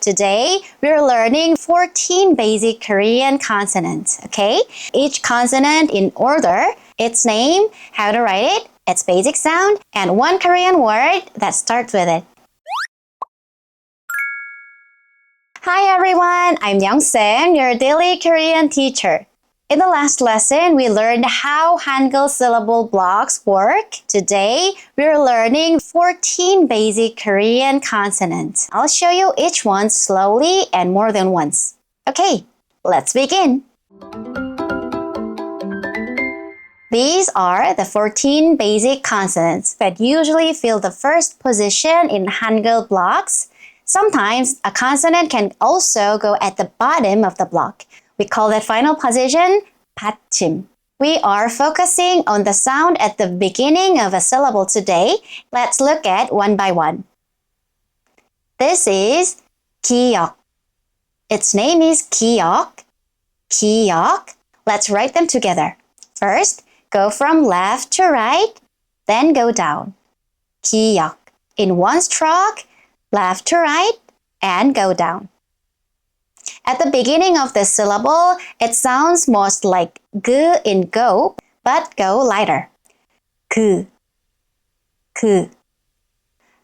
Today, we're learning 14 basic Korean consonants, okay? Each consonant in order, its name, how to write it, its basic sound, and one Korean word that starts with it. Hi everyone, I'm YoungSsam, your daily Korean teacher. In the last lesson, we learned how Hangul syllable blocks work. Today, we're learning 14 basic Korean consonants. I'll show you each one slowly and more than once. Okay, let's begin. These are the 14 basic consonants that usually fill the first position in Hangul blocks. Sometimes a consonant can also go at the bottom of the block. We call that final position 받침. We are focusing on the sound at the beginning of a syllable today. Let's look at one by one. This is ki-euk. Its name is ki-euk. Ki-euk. Let's write them together. First, go from left to right, then go down. Ki-euk. In one stroke, left to right, and go down. At the beginning of the syllable, it sounds most like g in go, but go lighter. K, k.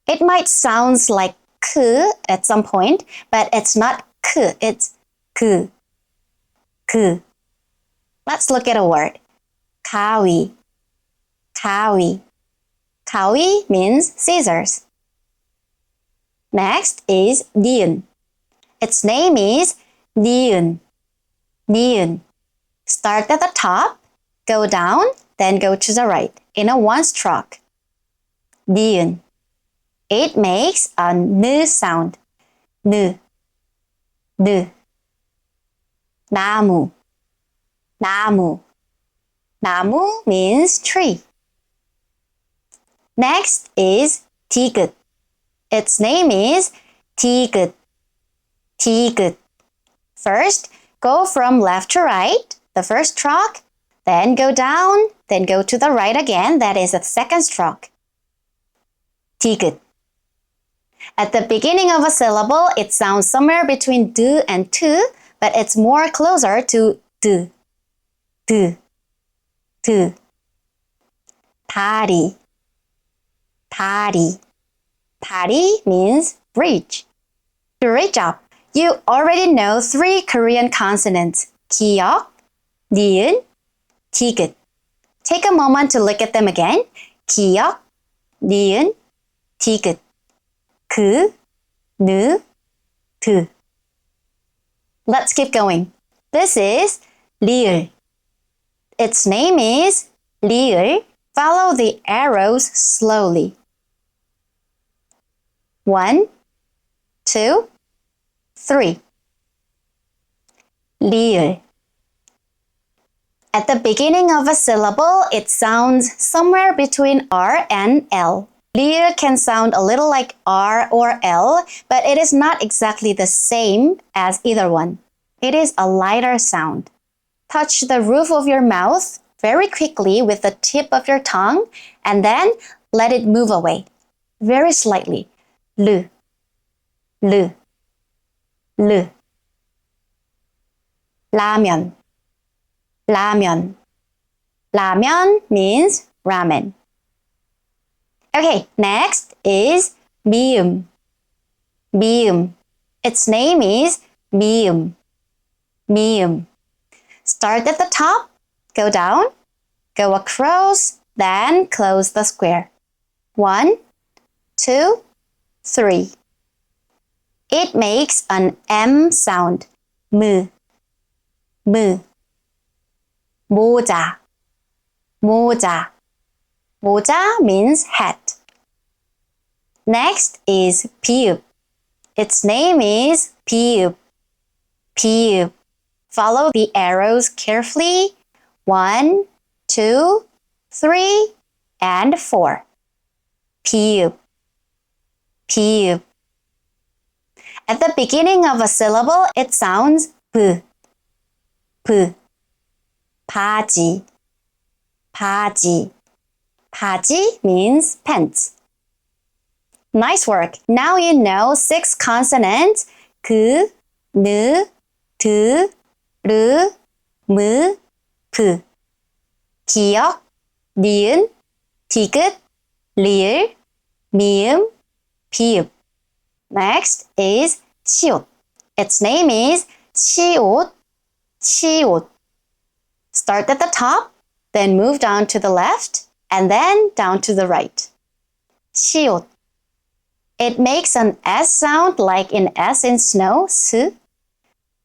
It might sound like k at some point, but it's not k, it's k, k. Let's look at a word. 가위, 가위. 가위 means scissors. Next is ni-eun. Its name is ni-eun. Ni-eun. Start at the top, go down, then go to the right in a one stroke. Ni-eun. It makes a n sound. N. N. 나무. 나무. 나무 means tree. Next is di-geut. Its name is di-geut. Ti-eut. First, go from left to right, the first stroke, then go down, then go to the right again, that is the second stroke. Ti-eut. At the beginning of a syllable, it sounds somewhere between d and t, but it's more closer to d. D. D. 다리. 다리. 다리 means bridge. Great job! You already know 3 Korean consonants, ki-euk, ni-eun, ti-eut. Take a moment to look at them again. ki-euk, ni-eun, ti-eut. K, n, t. Let's keep going. This is ri-eul. Its name is ri-eul. Follow the arrows slowly. 1, 2, 3. ri-eul. At the beginning of a syllable, it sounds somewhere between R and L. ri-eul can sound a little like R or L, but it is not exactly the same as either one. It is a lighter sound. Touch the roof of your mouth very quickly with the tip of your tongue, and then let it move away, very slightly. L, L. L. 라면. 라면. 라면 means ramen. Okay, next is mi-eum. Mi-eum. Its name is mi-eum. Mi-eum. Start at the top, go down, go across, then close the square. 1, 2, 3. It makes an M sound. M. M. 모자. 모자. 모자 means hat. Next is pi-eup. Its name is pi-eup. Pi-eup. Follow the arrows carefully. 1, 2, 3, and 4. Pi-eup. Pi-eup. At the beginning of a syllable, it sounds p. P. 바지. 바지. 바지 means pants. Nice work! Now you know 6 consonants. 그, 느, 드, 르, 무, 브. gi-yeok, ni-eun, di-geut, ri-eul, mi-eum, pi-eup. Next is chi-eut. Its name is chi-eut, chi-eut. Start at the top, then move down to the left, and then down to the right. chi-eut. It makes an S sound like in S in snow, s,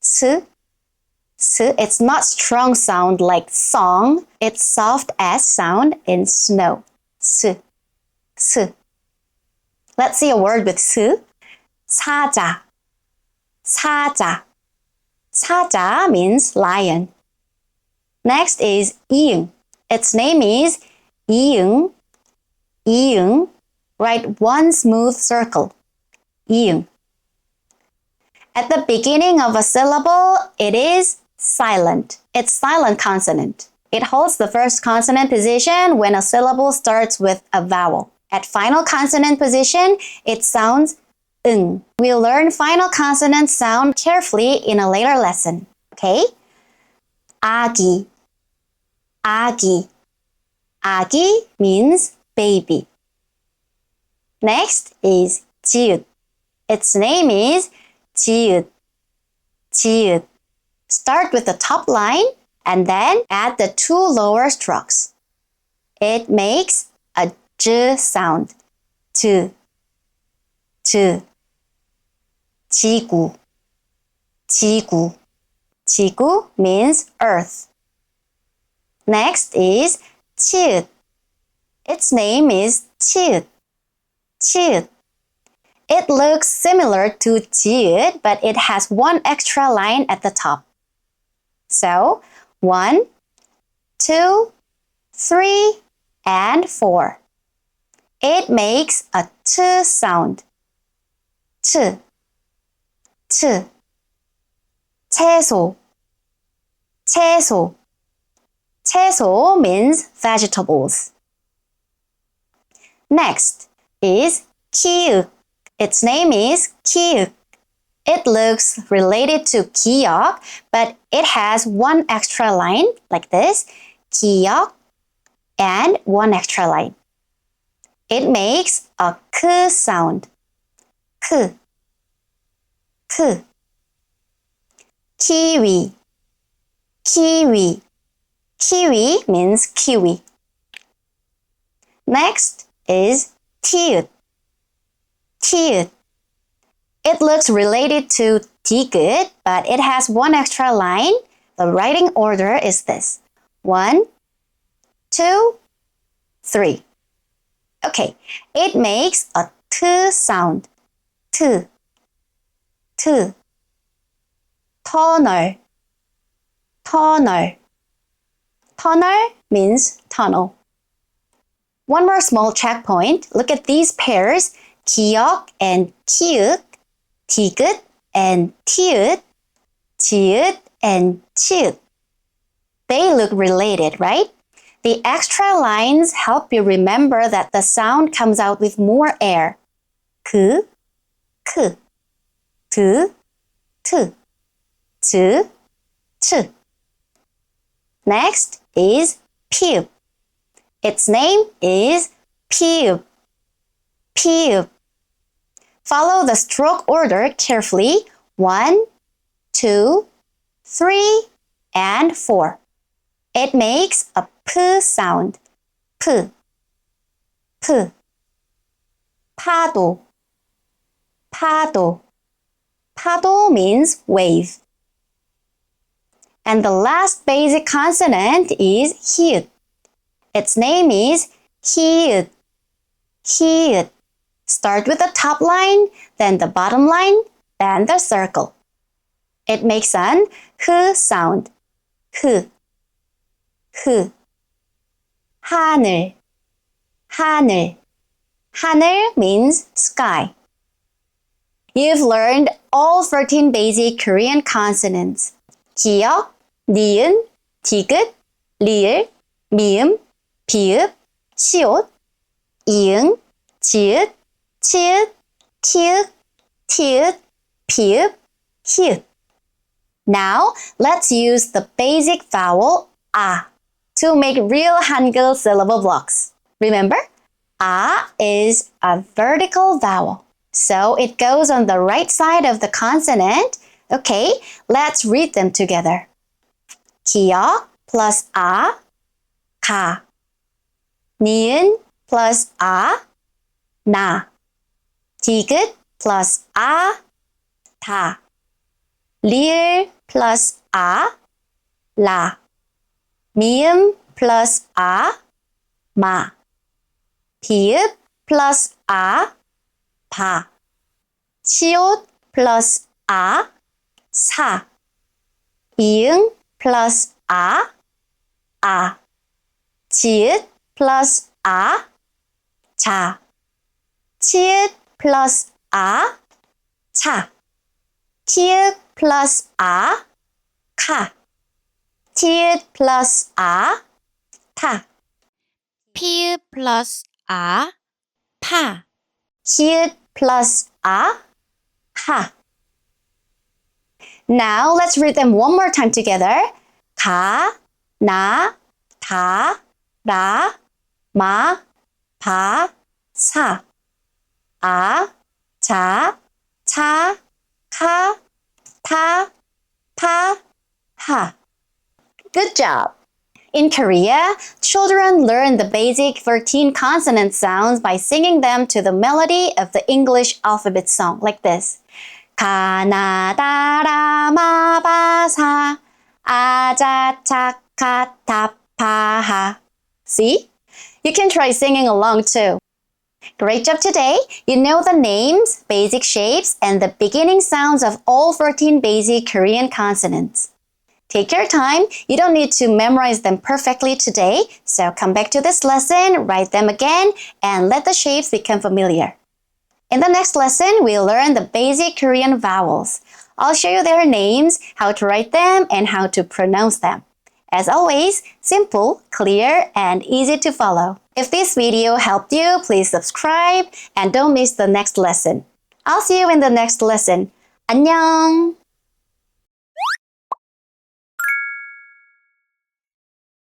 s, s. It's not strong sound like song. It's soft S sound in snow, s, s. Let's see a word with s. 사자, 사자. 사자 means lion. Next is i-eung. Its name is i-eung, i-eung. Write one smooth circle, i-eung. At the beginning of a syllable, it is silent. It's silent consonant. It holds the first consonant position when a syllable starts with a vowel. At final consonant position, it sounds eung. We'll learn final consonant sound carefully in a later lesson. Okay? 아기, 아기. 아기 means baby. Next is ji-eut. Its name is ji-eut, ji-eut. Start with the top line and then add the two lower strokes. It makes a j sound. j, j. 지구, 지구. 지구 means earth. Next is chi-eut. Its name is chi-eut, chi-eut. It looks similar to ji-eut, but it has one extra line at the top. So, 1, 2, 3, and 4. It makes a t sound. T, t. 채소, 채소. 채소 means vegetables. Next is ki-euk. Its name is ki-euk. It looks related to ki-euk, but it has one extra line like this, ki-euk, and one extra line. It makes a k sound. K, k. Kiwi, kiwi. Kiwi means kiwi. Next is ti-eut, ti-eut. It looks related to di-geut, but it has one extra line. The writing order is this. 1, 2, 3. Okay, it makes a t sound. T, t. tunnel, tunnel. Tunnel means tunnel. One more small checkpoint. Look at these pairs, gi-yeok and ki-euk, di-geut and ti-eut, ji-eut and chi-eut. They look related, right? The extra lines help you remember that the sound comes out with more air. K, k, t, t, ch, ch. Next is pi-eup. Its name is pi-eup, pi-eup. Follow the stroke order carefully. 1, 2, 3, and 4. It makes a p sound. P, p. 파도, 파도. 파도 means wave. And the last basic consonant is hi-eut. Its name is hi-eut, hi-eut. Start with the top line, then the bottom line, then the circle. It makes an h sound. h, h. 하늘, 하늘. 하늘 means sky. You've learned all 13 basic Korean consonants. gi-yeok, ni-eun, di-geut, ri-eul, mi-eum, pi-eup, chi-eut, i-eung, ji-eut, chi-eut, ki-euk, ti-eut, pi-eup, hi-eut. Now, let's use the basic vowel a to make real Hangul syllable blocks. Remember, a is a vertical vowel, so it goes on the right side of the consonant. Okay, let's read them together. ki-euk plus a, ka. ni-eun plus a, na. di-geut plus a, ta. ri-eul plus a, la. mi-eum plus a, ma. pi-eup plus a, pa. chi-eut plus a, sa. i-eung plus a, ji-eut plus a, ja. chi-eut plus a, cha. ki-euk plus a, ka. ti-eut plus a, ta. pi-eup plus a, pa. hi-eut plus a, ha. Now let's read them one more time together. ka, na, ta, ra, ma, pa, sa. a, ja, cha, ka, ta, pa, ha. Good job! In Korea, children learn the basic 13 consonant sounds by singing them to the melody of the English alphabet song, like this. ka, na, da, ra, ma, ba, sa, a, ja, cha, ka, ta, pa, ha. See? You can try singing along too. Great job today! You know the names, basic shapes, and the beginning sounds of all 14 basic Korean consonants. Take your time. You don't need to memorize them perfectly today, so come back to this lesson, write them again, and let the shapes become familiar. In the next lesson, we'll learn the basic Korean vowels. I'll show you their names, how to write them, and how to pronounce them. As always, simple, clear, and easy to follow. If this video helped you, please subscribe and don't miss the next lesson. I'll see you in the next lesson. 안녕!